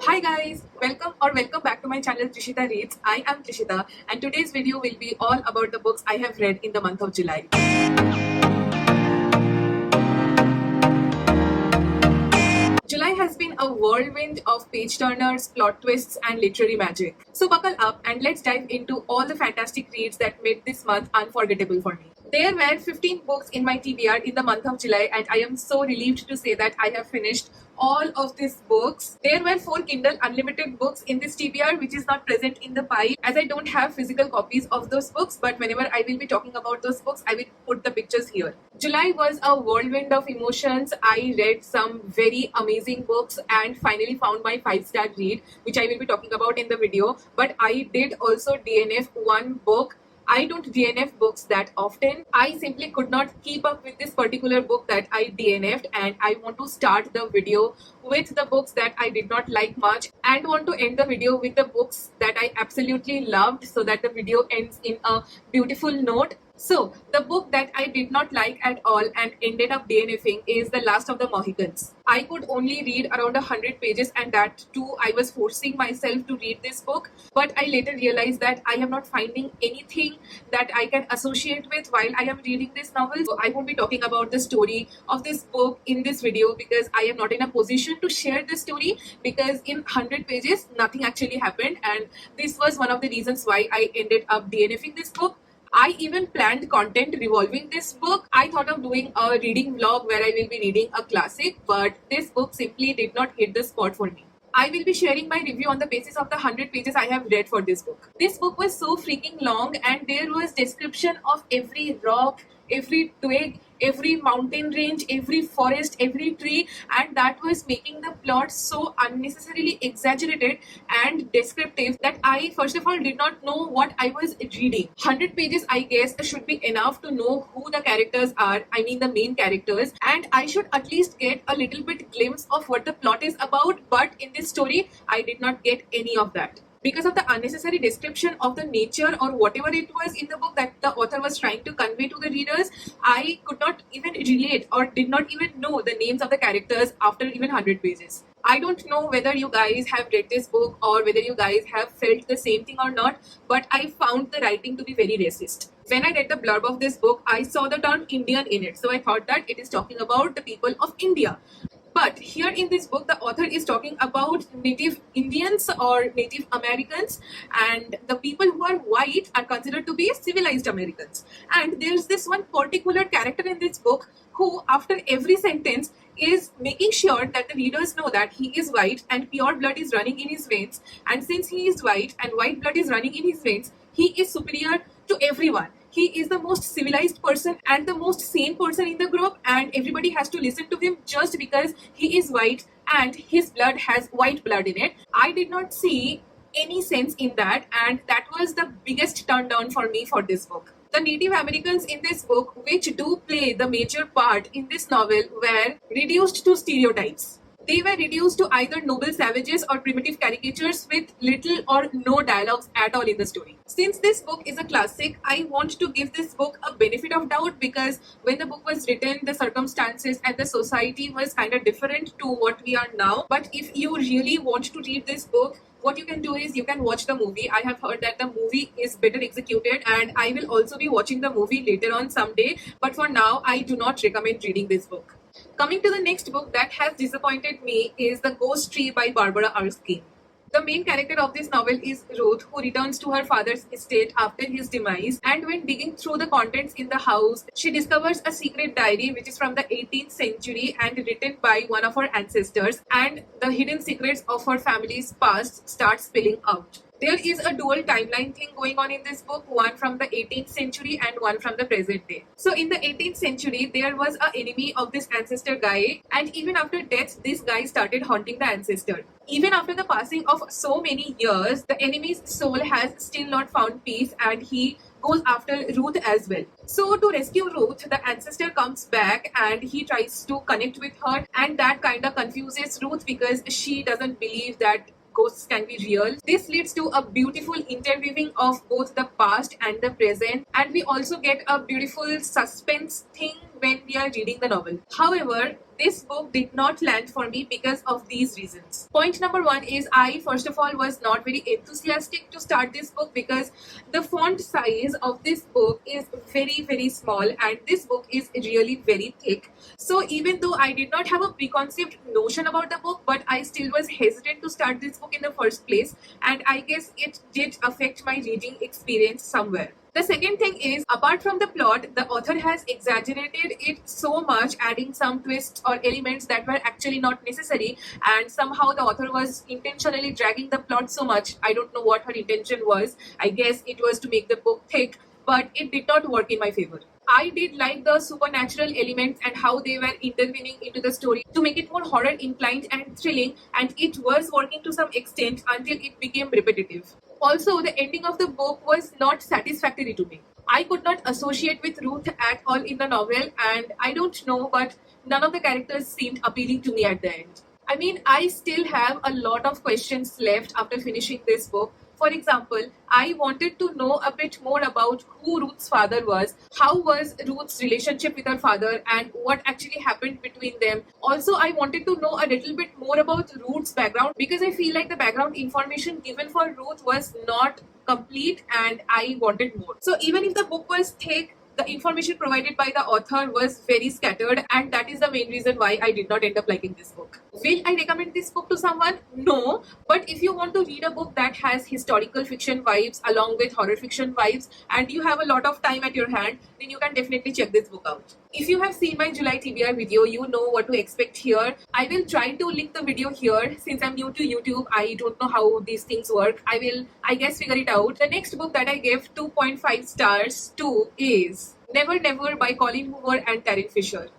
Hi guys, welcome back to my channel Trishita Reads. I am Trishita and today's video will be all about the books I have read in the month of July. July has been a whirlwind of page turners, plot twists, and literary magic. So buckle up and let's dive into all the fantastic reads that made this month unforgettable for me. There were 15 books in my TBR in the month of July, and I am so relieved to say that I have finished all of these books. There were 4 Kindle Unlimited books in this TBR, which is not present in the pile as I don't have physical copies of those books. But whenever I will be talking about those books, I will put the pictures here. July was a whirlwind of emotions. I read some very amazing books and finally found my 5-star read, which I will be talking about in the video. But I did also DNF one book. I don't DNF books that often. I simply could not keep up with this particular book that I DNF'd, and I want to start the video with the books that I did not like much and want to end the video with the books that I absolutely loved so that the video ends in a beautiful note. So, the book that I did not like at all and ended up DNFing is The Last of the Mohicans. I could only read around 100 pages, and that too I was forcing myself to read this book. But I later realized that I am not finding anything that I can associate with while I am reading this novel. So I won't be talking about the story of this book in this video because I am not in a position to share the story, because in 100 pages nothing actually happened, and this was one of the reasons why I ended up DNFing this book. I even planned content revolving this book. I thought of doing a reading vlog where I will be reading a classic, but this book simply did not hit the spot for me. I will be sharing my review on the basis of the 100 pages I have read for this book. This book was so freaking long, and there was description of every rock, every twig, every mountain range, every forest, every tree, and that was making the plot so unnecessarily exaggerated and descriptive that I first of all did not know what I was reading. 100 pages I guess should be enough to know who the characters are, I mean the main characters, and I should at least get a little bit glimpse of what the plot is about, but in this story I did not get any of that. Because of the unnecessary description of the nature or whatever it was in the book that the author was trying to convey to the readers, I could not even relate or did not even know the names of the characters after even 100 pages. I don't know whether you guys have read this book or whether you guys have felt the same thing or not, but I found the writing to be very racist. When I read the blurb of this book, I saw the term Indian in it, so I thought that it is talking about the people of India. But here in this book, the author is talking about Native Indians or Native Americans, and the people who are white are considered to be civilized Americans. And there's this one particular character in this book who, after every sentence, is making sure that the readers know that he is white and pure blood is running in his veins. And since he is white and white blood is running in his veins, he is superior to everyone. He is the most civilized person and the most sane person in the group, and everybody has to listen to him just because he is white and his blood has white blood in it. I did not see any sense in that, and that was the biggest turn down for me for this book. The Native Americans in this book, which do play the major part in this novel, were reduced to stereotypes. They were reduced to either noble savages or primitive caricatures with little or no dialogues at all in the story. Since this book is a classic, I want to give this book a benefit of doubt, because when the book was written, the circumstances and the society was kind of different to what we are now. But if you really want to read this book, what you can do is you can watch the movie. I have heard that the movie is better executed, and I will also be watching the movie later on someday. But for now, I do not recommend reading this book. Coming to the next book that has disappointed me is The Ghost Tree by Barbara Erskine. The main character of this novel is Ruth, who returns to her father's estate after his demise, and when digging through the contents in the house, she discovers a secret diary which is from the 18th century and written by one of her ancestors, and the hidden secrets of her family's past start spilling out. There is a dual timeline thing going on in this book, one from the 18th century and one from the present day. So in the 18th century, there was an enemy of this ancestor guy, and even after death, this guy started haunting the ancestor. Even after the passing of so many years, the enemy's soul has still not found peace, and he goes after Ruth as well. So to rescue Ruth, the ancestor comes back and he tries to connect with her, and that kind of confuses Ruth because she doesn't believe that ghosts can be real. This leads to a beautiful interweaving of both the past and the present, and we also get a beautiful suspense thing when we are reading the novel. However, this book did not land for me because of these reasons. Point number one is I, first of all, was not very enthusiastic to start this book because the font size of this book is very, very small and this book is really very thick. So even though I did not have a preconceived notion about the book, but I still was hesitant to start this book in the first place, and I guess it did affect my reading experience somewhere. The second thing is, apart from the plot, the author has exaggerated it so much, adding some twists or elements that were actually not necessary, and somehow the author was intentionally dragging the plot so much. I don't know what her intention was. I guess it was to make the book thick, but it did not work in my favor. I did like the supernatural elements and how they were intervening into the story to make it more horror inclined and thrilling, and it was working to some extent until it became repetitive. Also, the ending of the book was not satisfactory to me. I could not associate with Ruth at all in the novel, and I don't know, but none of the characters seemed appealing to me at the end. I mean, I still have a lot of questions left after finishing this book. For example, I wanted to know a bit more about who Ruth's father was, how was Ruth's relationship with her father, and what actually happened between them. Also, I wanted to know a little bit more about Ruth's background because I feel like the background information given for Ruth was not complete and I wanted more. So even if the book was thick, the information provided by the author was very scattered, and that is the main reason why I did not end up liking this book. Will I recommend this book to someone? No. But if you want to read a book that has historical fiction vibes along with horror fiction vibes and you have a lot of time at your hand, then you can definitely check this book out. If you have seen my July TBR video, you know what to expect here. I will try to link the video here. Since I'm new to YouTube, I don't know how these things work. I will, I guess, figure it out. The next book that I gave 2.5 stars to is Never Never by Colleen Hoover and Taryn Fisher.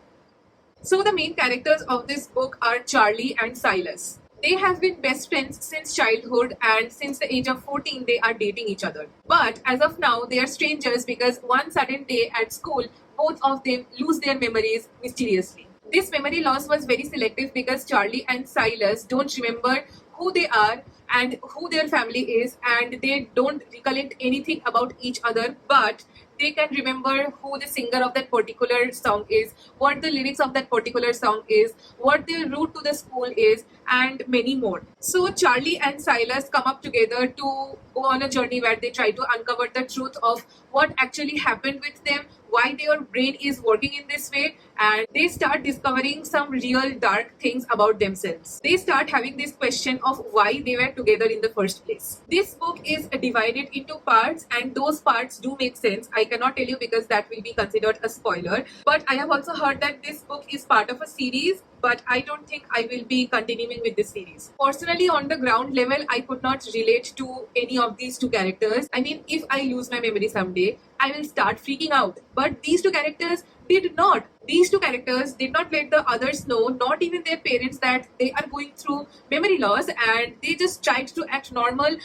So the main characters of this book are Charlie and Silas. They have been best friends since childhood, and since the age of 14 they are dating each other. But as of now they are strangers because one sudden day at school both of them lose their memories mysteriously. This memory loss was very selective because Charlie and Silas don't remember who they are and who their family is, and they don't recollect anything about each other, but they can remember who the singer of that particular song is, what the lyrics of that particular song is, what their route to the school is, and many more. So Charlie and Silas come up together to go on a journey where they try to uncover the truth of what actually happened with them, why their brain is working in this way, and they start discovering some real dark things about themselves. They start having this question of why they were together in the first place. This book is divided into parts, and those parts do make sense. I cannot tell you because that will be considered a spoiler, but I have also heard that this book is part of a series, but I don't think I will be continuing with this series. Personally, on the ground level, I could not relate to any of these two characters. I mean, if I lose my memory someday, I will start freaking out. But these two characters did not. These two characters did not let the others know, not even their parents, that they are going through memory loss, and they just tried to act normal.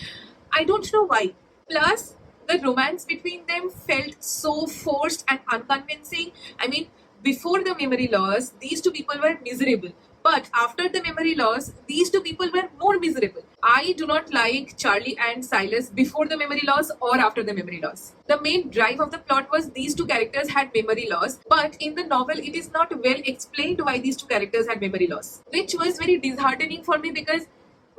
I don't know why. Plus, the romance between them felt so forced and unconvincing. I mean, before the memory loss, these two people were miserable. But after the memory loss, these two people were more miserable. I do not like Charlie and Silas before the memory loss or after the memory loss. The main drive of the plot was these two characters had memory loss, but in the novel, it is not well explained why these two characters had memory loss, which was very disheartening for me because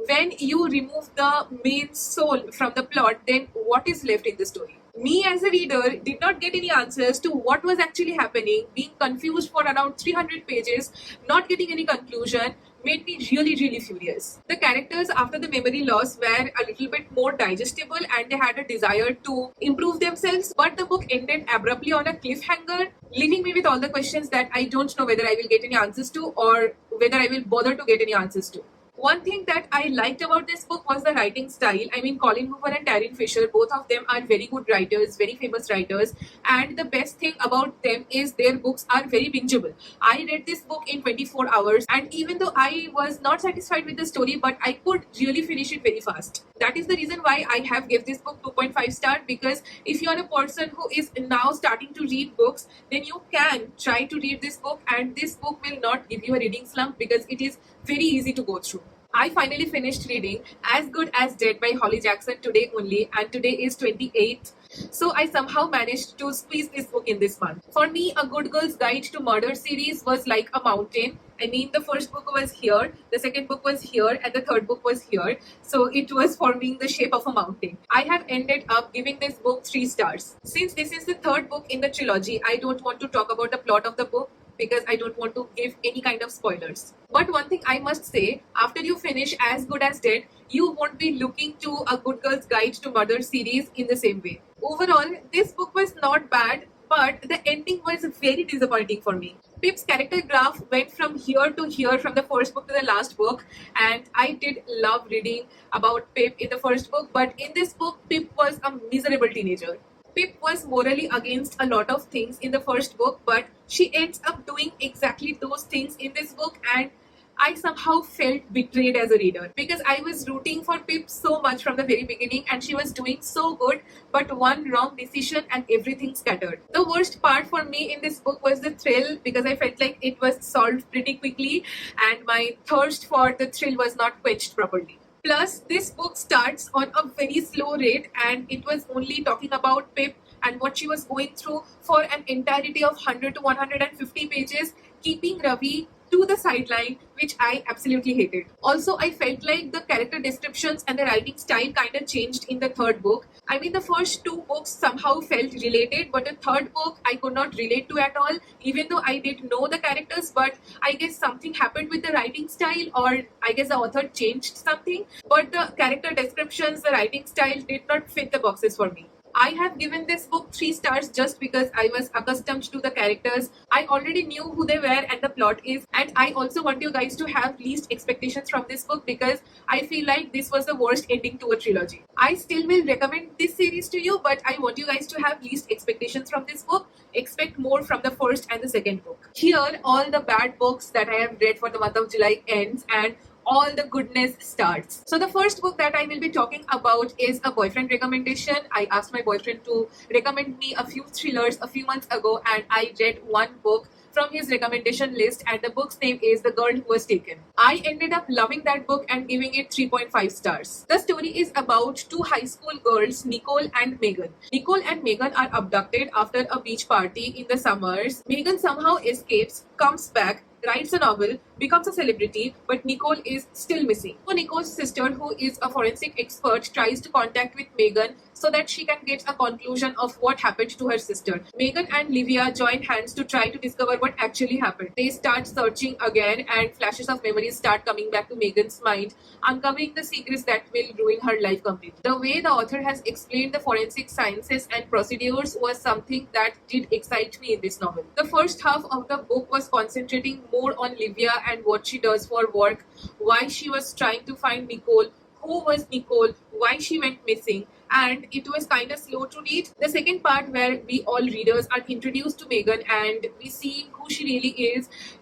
when you remove the main soul from the plot, then what is left in the story? Me as a reader did not get any answers to what was actually happening, being confused for around 300 pages, not getting any conclusion, made me really furious. The characters after the memory loss were a little bit more digestible and they had a desire to improve themselves, but the book ended abruptly on a cliffhanger, leaving me with all the questions that I don't know whether I will get any answers to or whether I will bother to get any answers to. One thing that I liked about this book was the writing style. I mean, Colleen Hoover and Taryn Fisher, both of them are very good writers, very famous writers. And the best thing about them is their books are very bingeable. I read this book in 24 hours. And even though I was not satisfied with the story, but I could really finish it very fast. That is the reason why I have gave this book 2.5 star, because if you are a person who is now starting to read books, then you can try to read this book, and this book will not give you a reading slump because it is very easy to go through. I finally finished reading As Good as Dead by Holly Jackson today only, and today is 28th. So I somehow managed to squeeze this book in this month. For me, A Good Girl's Guide to Murder series was like a mountain. I mean, the first book was here, the second book was here, and the third book was here. So it was forming the shape of a mountain. I have ended up giving this book 3 stars. Since this is the third book in the trilogy, I don't want to talk about the plot of the book because I don't want to give any kind of spoilers. But one thing I must say, after you finish As Good as Dead, you won't be looking to A Good Girl's Guide to Murder series in the same way. Overall, this book was not bad, but the ending was very disappointing for me. Pip's character graph went from here to here from the first book to the last book, and I did love reading about Pip in the first book, but in this book, Pip was a miserable teenager. Pip was morally against a lot of things in the first book, but she ends up doing exactly those things in this book, and I somehow felt betrayed as a reader because I was rooting for Pip so much from the very beginning and she was doing so good, but one wrong decision and everything scattered. The worst part for me in this book was the thrill because I felt like it was solved pretty quickly and my thirst for the thrill was not quenched properly. Plus, this book starts on a very slow rate and it was only talking about Pip and what she was going through for an entirety of 100 to 150 pages, keeping Ravi to the sideline, which I absolutely hated. Also, I felt like the character descriptions and the writing style kind of changed in the third book. I mean, the first 2 books somehow felt related, but the third book I could not relate to at all, even though I did know the characters, but I guess something happened with the writing style, or I guess the author changed something, but the character descriptions, the writing style did not fit the boxes for me. I have given this book 3 stars just because I was accustomed to the characters. I already knew who they were and the plot is, and I also want you guys to have least expectations from this book because I feel like this was the worst ending to a trilogy. I still will recommend this series to you, but I want you guys to have least expectations from this book. Expect more from the first and the second book. Here, all the bad books that I have read for the month of July ends and all the goodness starts. So the first book that I will be talking about is a boyfriend recommendation. I asked my boyfriend to recommend me a few thrillers a few months ago and I read one book from his recommendation list and the book's name is The Girl Who Was Taken. I ended up loving that book and giving it 3.5 stars. The story is about 2 high school girls, Nicole and Megan. Nicole and Megan are abducted after a beach party in the summers. Megan somehow escapes, comes back, writes a novel, becomes a celebrity, but Nicole is still missing. So Nicole's sister, who is a forensic expert, tries to contact with Megan so that she can get a conclusion of what happened to her sister. Megan and Livia join hands to try to discover what actually happened. They start searching again and flashes of memories start coming back to Megan's mind, uncovering the secrets that will ruin her life completely. The way the author has explained the forensic sciences and procedures was something that did excite me in this novel. The first half of the book was concentrating more on Livia and what she does for work, why she was trying to find Nicole, who was Nicole, why she went missing, and it was kind of slow to read. The second part, where we all readers are introduced to Megan and we see who she really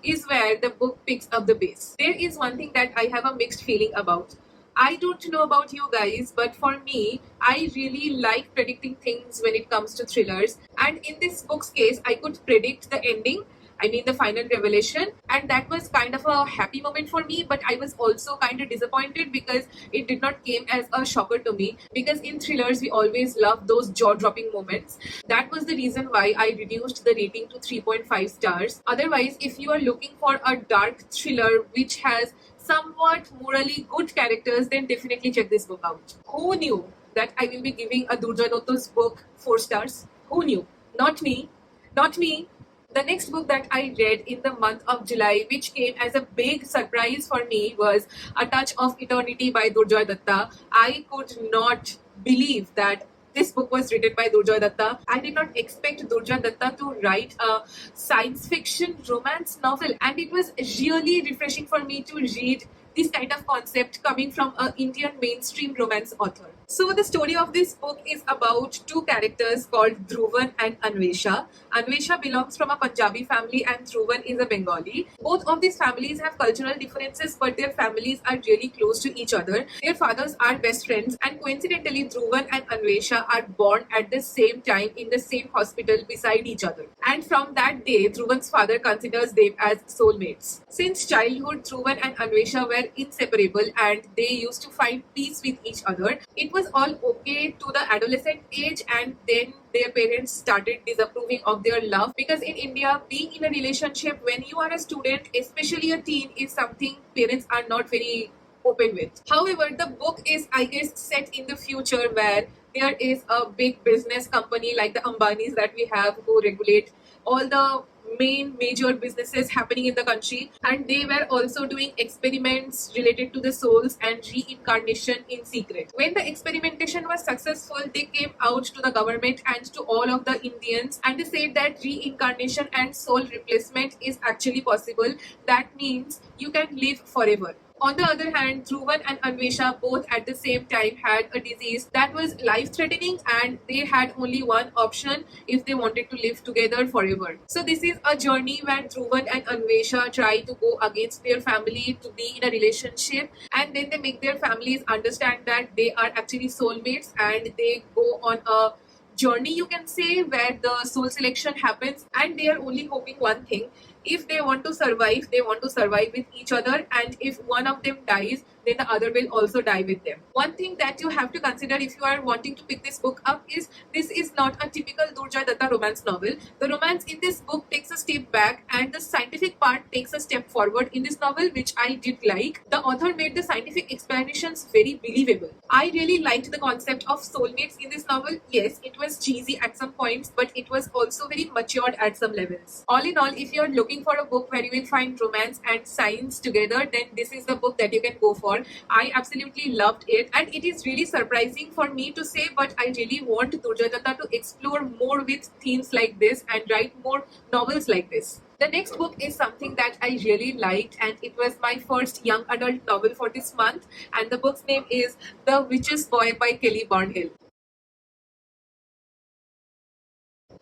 is where the book picks up the pace. There is one thing that I have a mixed feeling about. I don't know about you guys, but for me, I really like predicting things when it comes to thrillers. And in this book's case, I could predict the ending. I mean, the final revelation, and that was kind of a happy moment for me, but I was also kind of disappointed because it did not came as a shocker to me, because in thrillers we always love those jaw-dropping moments. That was the reason why I reduced the rating to 3.5 stars. Otherwise, if you are looking for a dark thriller which has somewhat morally good characters, then definitely check this book out. Who knew that I will be giving a Durjoy Dotto's book 4 stars? Who knew? Not me. Not me. The next book that I read in the month of July, which came as a big surprise for me, was A Touch of Eternity by Durjoy Datta. I could not believe that this book was written by Durjoy Datta. I did not expect Durjoy Datta to write a science fiction romance novel, and it was really refreshing for me to read this kind of concept coming from an Indian mainstream romance author. So the story of this book is about 2 characters called Dhruvan and Anvesha. Anvesha belongs from a Punjabi family and Dhruvan is a Bengali. Both of these families have cultural differences, but their families are really close to each other. Their fathers are best friends, and coincidentally Dhruvan and Anvesha are born at the same time in the same hospital beside each other. And from that day, Dhruvan's father considers them as soulmates. Since childhood, Dhruvan and Anvesha were inseparable and they used to find peace with each other. It was all okay to the adolescent age, and then their parents started disapproving of their love, because in India, being in a relationship when you are a student, especially a teen, is something parents are not very open with. However, the book is, I guess, set in the future where there is a big business company like the Ambanis that we have, who regulate all the main major businesses happening in the country, and they were also doing experiments related to the souls and reincarnation in secret. When the experimentation was successful, they came out to the government and to all of the Indians, and they said that reincarnation and soul replacement is actually possible. That means you can live forever. On the other hand, Dhruvan and Anvesha both at the same time had a disease that was life threatening, and they had only one option if they wanted to live together forever. So, this is a journey where Dhruvan and Anvesha try to go against their family to be in a relationship, and then they make their families understand that they are actually soulmates, and they go on a journey, you can say, where the soul selection happens, and they are only hoping one thing: if they want to survive, they want to survive with each other, and if one of them dies, then the other will also die with them. One thing that you have to consider if you are wanting to pick this book up is this is not a typical Durjoy Datta romance novel. The romance in this book takes a step back, and the scientific part takes a step forward in this novel, which I did like. The author made the scientific explanations very believable. I really liked the concept of soulmates in this novel. Yes, it was cheesy at some points, but it was also very matured at some levels. All in all, if you're looking for a book where you will find romance and science together, then this is the book that you can go for. I absolutely loved it, and it is really surprising for me to say, but I really want Durjoy Datta to explore more with themes like this and write more novels like this. The next book is something that I really liked, and it was my first young adult novel for this month, and the book's name is The Witch's Boy by Kelly Barnhill.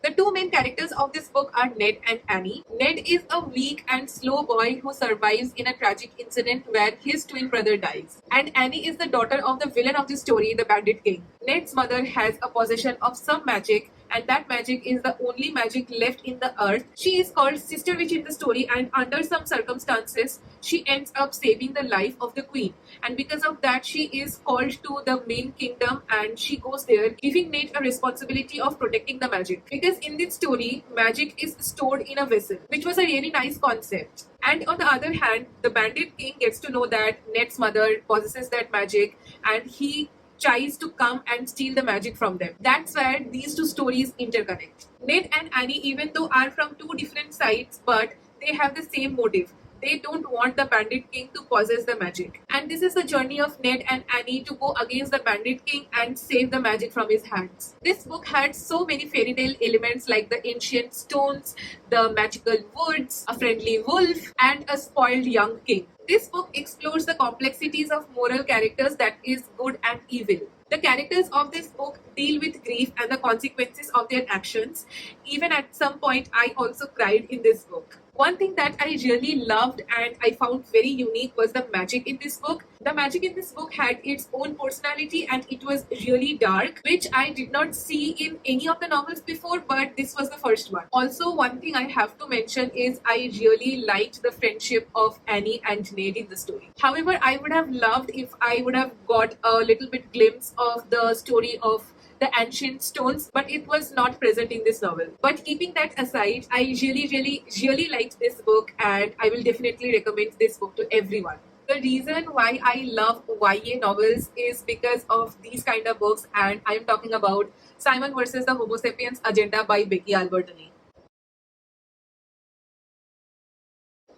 The two main characters of this book are Ned and Annie. Ned is a weak and slow boy who survives in a tragic incident where his twin brother dies. And Annie is the daughter of the villain of the story, the Bandit King. Ned's mother has a possession of some magic, and that magic is the only magic left in the earth. She is called Sister Witch in the story, and under some circumstances, she ends up saving the life of the queen. And because of that, she is called to the main kingdom, and she goes there, giving Ned a responsibility of protecting the magic. Because in this story, magic is stored in a vessel, which was a really nice concept. And on the other hand, the Bandit King gets to know that Ned's mother possesses that magic, and he tries to come and steal the magic from them. That's where these two stories interconnect. Ned and Annie, even though are from two different sides, but they have the same motive. They don't want the Bandit King to possess the magic. And this is the journey of Ned and Annie to go against the Bandit King and save the magic from his hands. This book had so many fairy tale elements like the ancient stones, the magical woods, a friendly wolf, and a spoiled young king. This book explores the complexities of moral characters, that is good and evil. The characters of this book deal with grief and the consequences of their actions. Even at some point, I also cried in this book. One thing that I really loved and I found very unique was the magic in this book. The magic in this book had its own personality, and it was really dark, which I did not see in any of the novels before, but this was the first one. Also, one thing I have to mention is I really liked the friendship of Annie and Ned in the story. However, I would have loved if I would have got a little bit glimpse of the story of the ancient stones, but it was not present in this novel. But keeping that aside, I really liked this book, and I will definitely recommend this book to everyone. The reason why I love YA novels is because of these kind of books, and I am talking about Simon versus the Homo Sapiens Agenda by Becky Albertini.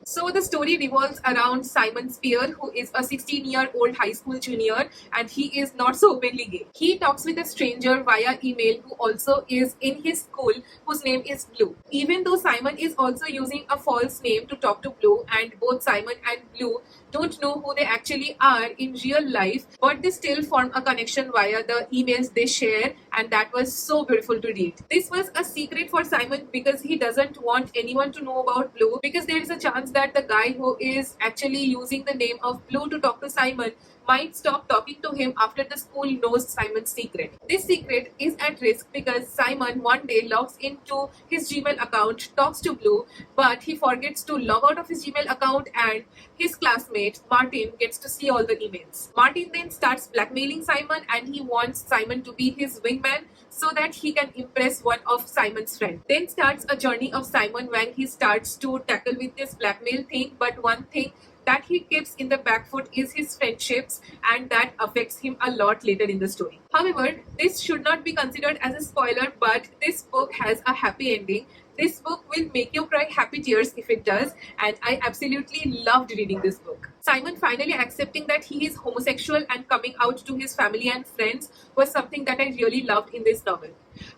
So the story revolves around Simon Spear, who is a 16-year-old high school junior, and he is not so openly gay. He talks with a stranger via email who also is in his school, whose name is Blue. Even though Simon is also using a false name to talk to Blue, and both Simon and Blue don't know who they actually are in real life, but they still form a connection via the emails they share, and that was so beautiful to read. This was a secret for Simon because he doesn't want anyone to know about Blue, because there is a chance that the guy who is actually using the name of Blue to talk to Simon might stop talking to him after the school knows Simon's secret. This secret is at risk because Simon one day logs into his Gmail account, talks to Blue, but he forgets to log out of his Gmail account and his classmate Martin gets to see all the emails. Martin then starts blackmailing Simon and he wants Simon to be his wingman so that he can impress one of Simon's friends. Then starts a journey of Simon when he starts to tackle with this blackmail thing, but one thing that he keeps in the back foot is his friendships, and that affects him a lot later in the story. However, this should not be considered as a spoiler, but this book has a happy ending. This book will make you cry happy tears if it does, and I absolutely loved reading this book. Simon finally accepting that he is homosexual and coming out to his family and friends was something that I really loved in this novel.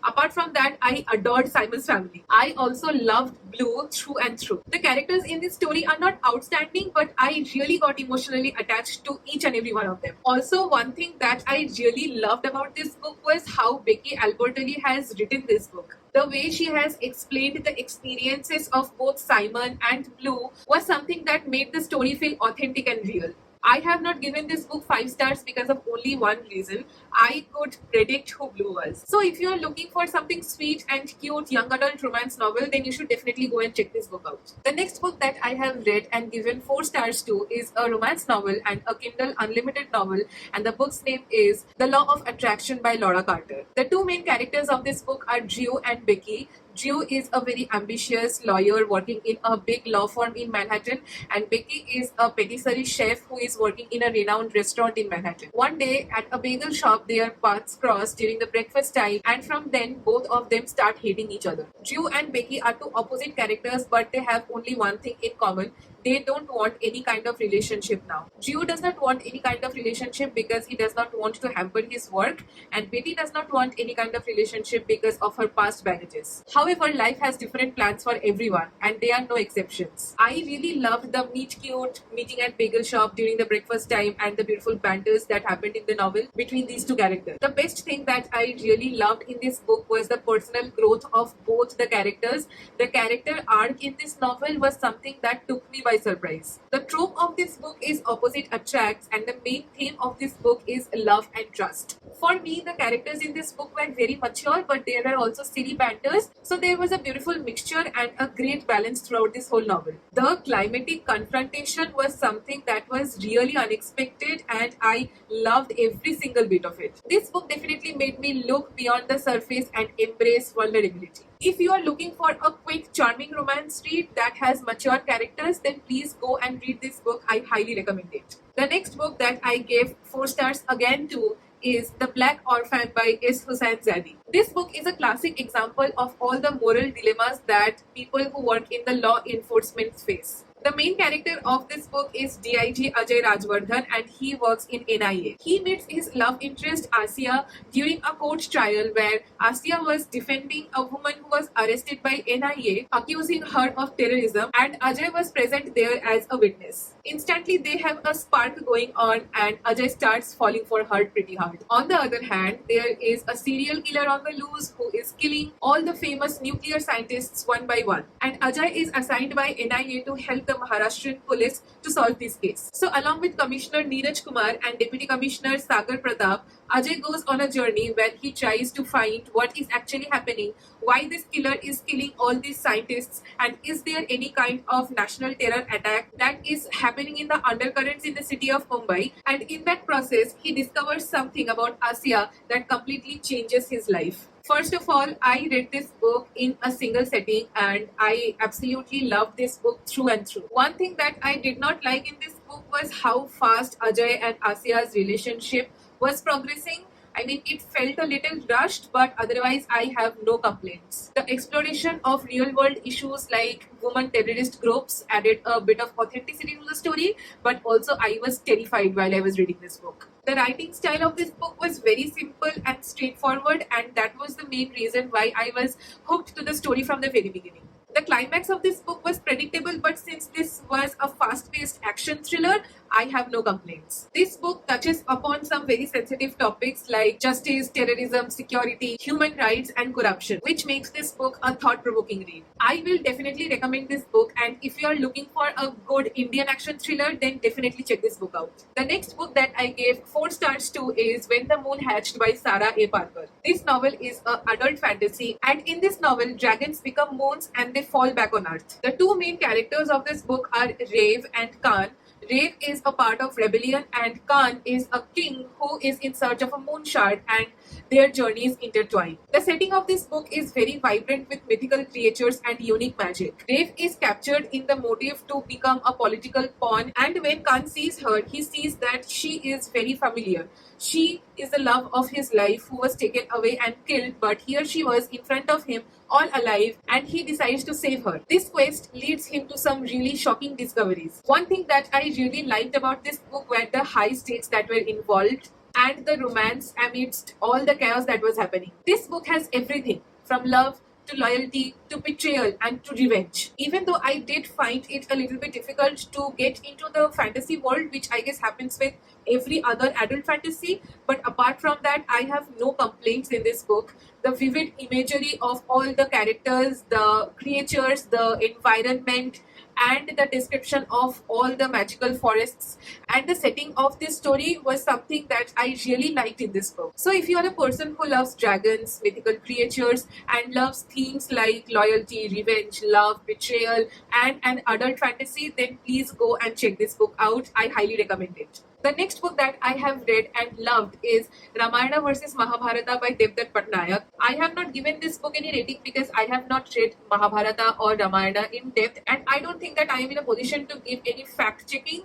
Apart from that, I adored Simon's family. I also loved Blue through and through. The characters in this story are not outstanding, but I really got emotionally attached to each and every one of them. Also, one thing that I really loved about this book was how Becky Albertalli has written this book. The way she has explained the experiences of both Simon and Blue was something that made the story feel authentic and real. I have not given this book 5 stars because of only one reason. I could predict who Blue was. So if you are looking for something sweet and cute young adult romance novel, then you should definitely go and check this book out. The next book that I have read and given 4 stars to is a romance novel and a Kindle Unlimited novel, and the book's name is The Law of Attraction by Laura Carter. The 2 main characters of this book are Drew and Becky. Drew is a very ambitious lawyer working in a big law firm in Manhattan, and Becky is a patisserie chef who is working in a renowned restaurant in Manhattan. One day at a bagel shop, their paths cross during the breakfast time, and from then both of them start hating each other. Drew and Becky are 2 opposite characters, but they have only one thing in common. They don't want any kind of relationship now. Drew does not want any kind of relationship because he does not want to hamper his work, and Betty does not want any kind of relationship because of her past baggages. However, life has different plans for everyone, and they are no exceptions. I really loved the meet cute meeting at bagel shop during the breakfast time and the beautiful banters that happened in the novel between these 2 characters. The best thing that I really loved in this book was the personal growth of both the characters. The character arc in this novel was something that took me by surprise. The trope of this book is opposite attracts, and the main theme of this book is love and trust. For me, the characters in this book were very mature, but there were also silly banters, so there was a beautiful mixture and a great balance throughout this whole novel. The climatic confrontation was something that was really unexpected, and I loved every single bit of it. This book definitely made me look beyond the surface and embrace vulnerability. If you are looking for a quick, charming romance read that has mature characters, then please go and read this book. I highly recommend it. The next book that I gave 4 stars again to is The Black Orphan by S. Hussain Zadi. This book is a classic example of all the moral dilemmas that people who work in the law enforcement face. The main character of this book is DIG Ajay Rajwardhan, and he works in NIA. He meets his love interest Asia during a court trial where Asia was defending a woman who was arrested by NIA, accusing her of terrorism, and Ajay was present there as a witness. Instantly, they have a spark going on, and Ajay starts falling for her pretty hard. On the other hand, there is a serial killer on the loose who is killing all the famous nuclear scientists one by one, and Ajay is assigned by NIA to help the Maharashtrian police to solve this case. So along with Commissioner Neeraj Kumar and Deputy Commissioner Sagar Pratap, Ajay goes on a journey where he tries to find what is actually happening, why this killer is killing all these scientists, and is there any kind of national terror attack that is happening in the undercurrents in the city of Mumbai. And in that process, he discovers something about Asia that completely changes his life. First of all, I read this book in a single setting, and I absolutely loved this book through and through. One thing that I did not like in this book was how fast Ajay and Asia's relationship was progressing. I mean, it felt a little rushed, but otherwise I have no complaints. The exploration of real-world issues like women terrorist groups added a bit of authenticity to the story, but also I was terrified while I was reading this book. The writing style of this book was very simple and straightforward, and that was the main reason why I was hooked to the story from the very beginning. The climax of this book was predictable, but since this was a fast-paced action thriller, I have no complaints. This book touches upon some very sensitive topics like justice, terrorism, security, human rights, and corruption, which makes this book a thought-provoking read. I will definitely recommend this book, and if you are looking for a good Indian action thriller, then definitely check this book out. The next book that I gave 4 stars to is When the Moon Hatched by Sarah A. Parker. This novel is an adult fantasy, and in this novel, dragons become moons and they fall back on Earth. The two main characters of this book are Rave and Khan. Rave is a part of rebellion and Khan is a king who is in search of a moon shard, and their journeys intertwine. The setting of this book is very vibrant with mythical creatures and unique magic. Rave is captured in the motive to become a political pawn, and when Khan sees her, he sees that she is very familiar. She is the love of his life who was taken away and killed, but here she was in front of him, all alive, and he decides to save her. This quest leads him to some really shocking discoveries. One thing that I really liked about this book were the high stakes that were involved and the romance amidst all the chaos that was happening. This book has everything from love to loyalty to betrayal and to revenge. Even though I did find it a little bit difficult to get into the fantasy world, which I guess happens with every other adult fantasy, but apart from that, I have no complaints in this book. The vivid imagery of all the characters, the creatures, the environment, and the description of all the magical forests and the setting of this story was something that I really liked in this book. So if you are a person who loves dragons, mythical creatures, and loves themes like loyalty, revenge, love, betrayal, and an adult fantasy, then please go and check this book out. I highly recommend it. The next book that I have read and loved is Ramayana vs. Mahabharata by Devdutt Pattanayak. I have not given this book any rating because I have not read Mahabharata or Ramayana in depth, and I don't think that I am in a position to give any fact checking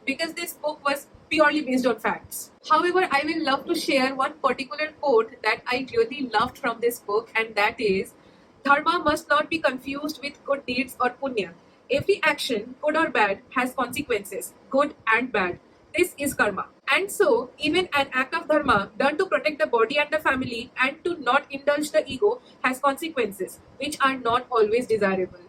because this book was purely based on facts. However, I will love to share one particular quote that I really loved from this book, and that is, Dharma must not be confused with good deeds or punya. Every action, good or bad, has consequences, good and bad. This is karma. And so, even an act of dharma done to protect the body and the family and to not indulge the ego has consequences, which are not always desirable.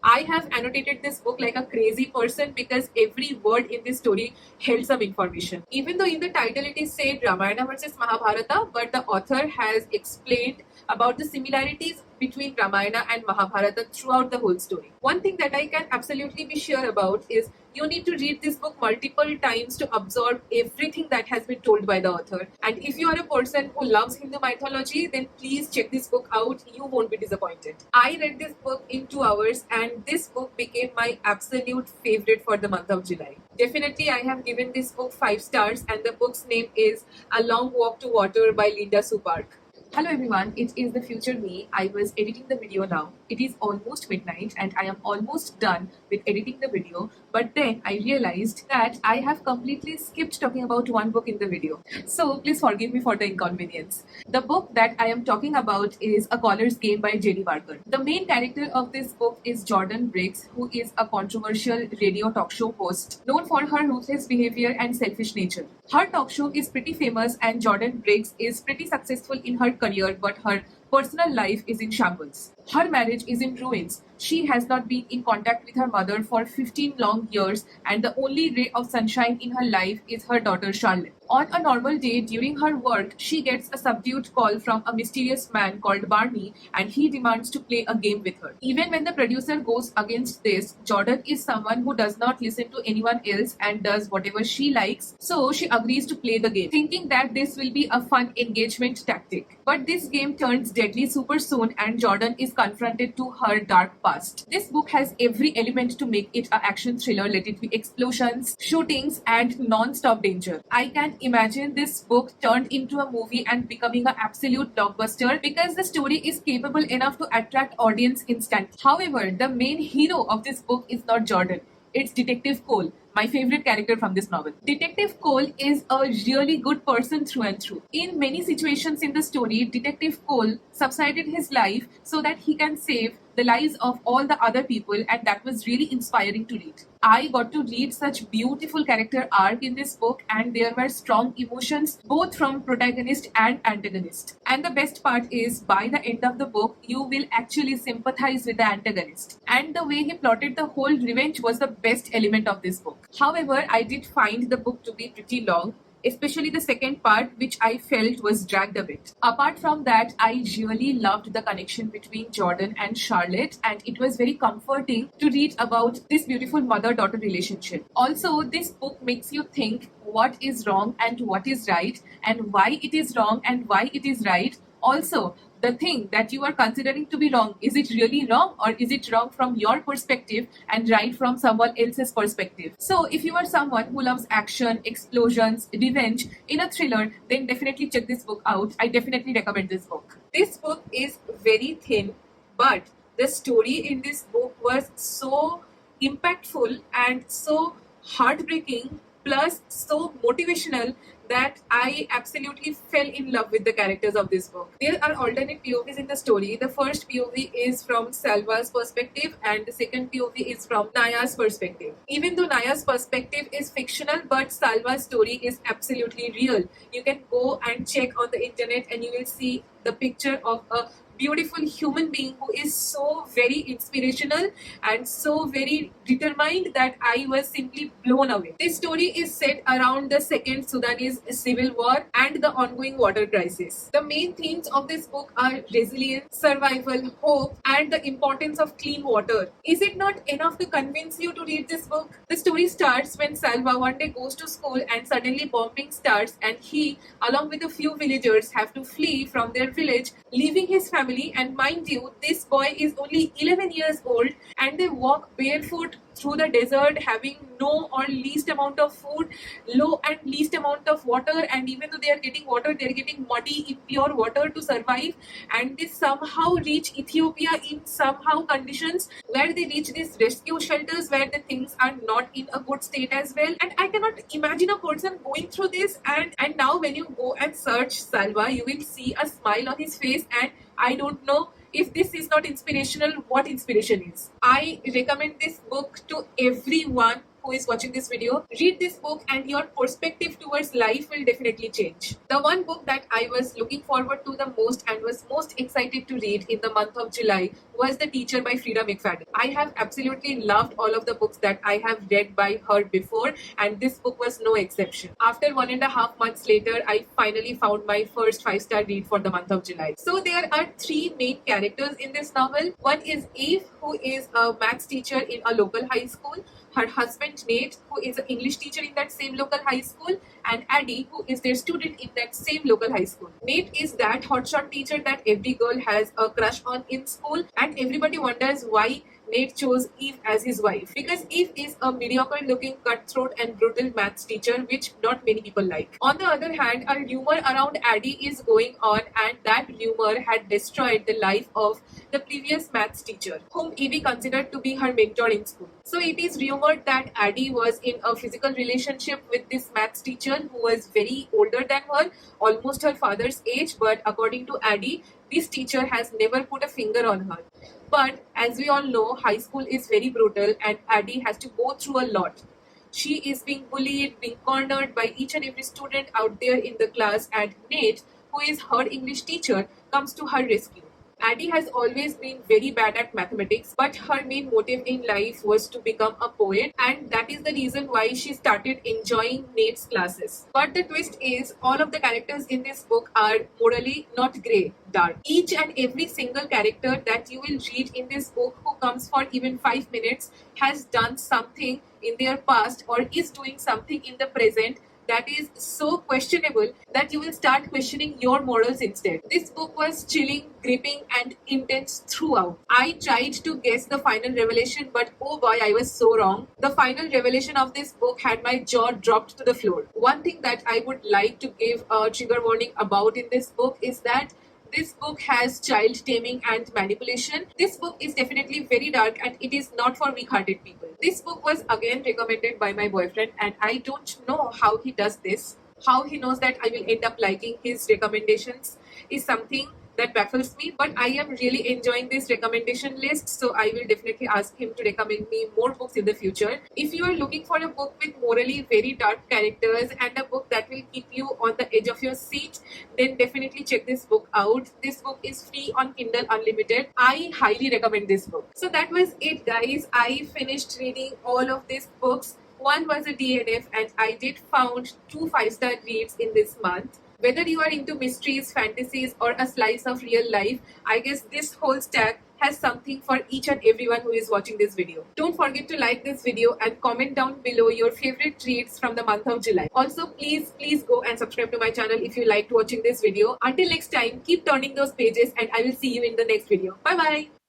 I have annotated this book like a crazy person because every word in this story held some information. Even though in the title it is said Ramayana versus Mahabharata, but the author has explained about the similarities between Ramayana and Mahabharata throughout the whole story. One thing that I can absolutely be sure about is you need to read this book multiple times to absorb everything that has been told by the author. And if you are a person who loves Hindu mythology, then please check this book out. You won't be disappointed. I read this book in 2 hours, and this book became my absolute favorite for the month of July. Definitely, I have given this book 5 stars, and the book's name is A Long Walk to Water by Linda Sue Park. Hello everyone, it is the future me. I was editing the video now. It is almost midnight and I am almost done with editing the video, but then I realized that I have completely skipped talking about one book in the video. So please forgive me for the inconvenience. The book that I am talking about is A Caller's Game by J.D. Barker. The main character of this book is Jordan Briggs, who is a controversial radio talk show host known for her ruthless behavior and selfish nature. Her talk show is pretty famous and Jordan Briggs is pretty successful in her career, but her personal life is in shambles. Her marriage is in ruins. She has not been in contact with her mother for 15 long years, and the only ray of sunshine in her life is her daughter Charlotte. On a normal day during her work, she gets a subdued call from a mysterious man called Barney, and he demands to play a game with her. Even when the producer goes against this, Jordan is someone who does not listen to anyone else and does whatever she likes, so she agrees to play the game, thinking that this will be a fun engagement tactic. But this game turns deadly super soon, and Jordan is confronted to her dark past. This book has every element to make it an action thriller. Let it be explosions, shootings, and non-stop danger. I can imagine this book turned into a movie and becoming an absolute blockbuster because the story is capable enough to attract audience instantly. However, the main hero of this book is not Jordan. It's Detective Cole, my favorite character from this novel. Detective Cole is a really good person through and through. In many situations in the story, Detective Cole subsided his life so that he can save the lives of all the other people, and that was really inspiring to read. I got to read such beautiful character arc in this book, and there were strong emotions both from protagonist and antagonist. And the best part is, by the end of the book, you will actually sympathize with the antagonist. And the way he plotted the whole revenge was the best element of this book. However, I did find the book to be pretty long, especially the second part, which I felt was dragged a bit. Apart from that, I really loved the connection between Jordan and Charlotte, and it was very comforting to read about this beautiful mother daughter relationship. Also, this book makes you think what is wrong and what is right, and why it is wrong and why it is right. Also, the thing that you are considering to be wrong, is it really wrong, or is it wrong from your perspective and right from someone else's perspective? So if you are someone who loves action, explosions, revenge in a thriller, then definitely check this book out. I definitely recommend this book. This book is very thin, but the story in this book was so impactful and so heartbreaking, plus so motivational, that I absolutely fell in love with the characters of this book. There are alternate POVs in the story. The first POV is from Salva's perspective, and the second POV is from Naya's perspective. Even though Naya's perspective is fictional, but Salva's story is absolutely real. You can go and check on the internet and you will see the picture of a beautiful human being who is so very inspirational and so very determined that I was simply blown away. This story is set around the second Sudanese civil war and the ongoing water crisis. The main themes of this book are resilience, survival, hope, and the importance of clean water. Is it not enough to convince you to read this book? The story starts when Salva one day goes to school and suddenly bombing starts, and he, along with a few villagers, have to flee from their village, leaving his family. And mind you, this boy is only 11 years old, and they walk barefoot through the desert, having no or least amount of food, low and least amount of water, and even though they are getting water, they are getting muddy, impure water to survive. And they somehow reach Ethiopia in somehow conditions where they reach these rescue shelters where the things are not in a good state as well. And I cannot imagine a person going through this. And now when you go and search Salva, you will see a smile on his face, and I don't know if this is not inspirational, what inspiration is. I recommend this book to everyone who is watching this video. Read this book and your perspective towards life will definitely change. The one book that I was looking forward to the most and was most excited to read in the month of July was The Teacher by Frida McFadden. I have absolutely loved all of the books that I have read by her before, and this book was no exception. After 1.5 months later, I finally found my first 5-star read for the month of July. So there are 3 main characters in this novel. One is Eve, who is a maths teacher in a local high school. Her husband Nate, who is an English teacher in that same local high school, and Addie, who is their student in that same local high school. Nate is that hotshot teacher that every girl has a crush on in school, and everybody wonders why Nate chose Eve as his wife, because Eve is a mediocre looking cutthroat and brutal maths teacher, which not many people like. On the other hand, a rumor around Addie is going on, and that rumor had destroyed the life of the previous maths teacher, whom Evie considered to be her mentor in school. So it is rumored that Addie was in a physical relationship with this maths teacher who was very older than her, almost her father's age, but according to Addie, this teacher has never put a finger on her. But as we all know, high school is very brutal, and Addie has to go through a lot. She is being bullied, being cornered by each and every student out there in the class, and Nate, who is her English teacher, comes to her rescue. Addie has always been very bad at mathematics, but her main motive in life was to become a poet, and that is the reason why she started enjoying Nate's classes. But the twist is, all of the characters in this book are morally not grey, dark. Each and every single character that you will read in this book who comes for even 5 minutes has done something in their past or is doing something in the present that is so questionable that you will start questioning your morals instead. This book was chilling, gripping, and intense throughout. I tried to guess the final revelation, but oh boy, I was so wrong. The final revelation of this book had my jaw dropped to the floor. One thing that I would like to give a trigger warning about in this book is that this book has child taming and manipulation. This book is definitely very dark, and it is not for weak-hearted people. This book was again recommended by my boyfriend, and I don't know how he does this. How he knows that I will end up liking his recommendations is something that baffles me, but I am really enjoying this recommendation list, so I will definitely ask him to recommend me more books in the future. If you are looking for a book with morally very dark characters and a book that will keep you on the edge of your seat, then definitely check this book out. This book is free on Kindle Unlimited. I highly recommend this book. So that was it, guys. I finished reading all of these books. One was a DNF, and I did found 2 5-star reads in this month. Whether you are into mysteries, fantasies, or a slice of real life, I guess this whole stack has something for each and everyone who is watching this video. Don't forget to like this video and comment down below your favorite reads from the month of July. Also, please go and subscribe to my channel if you liked watching this video. Until next time, keep turning those pages and I will see you in the next video. Bye bye.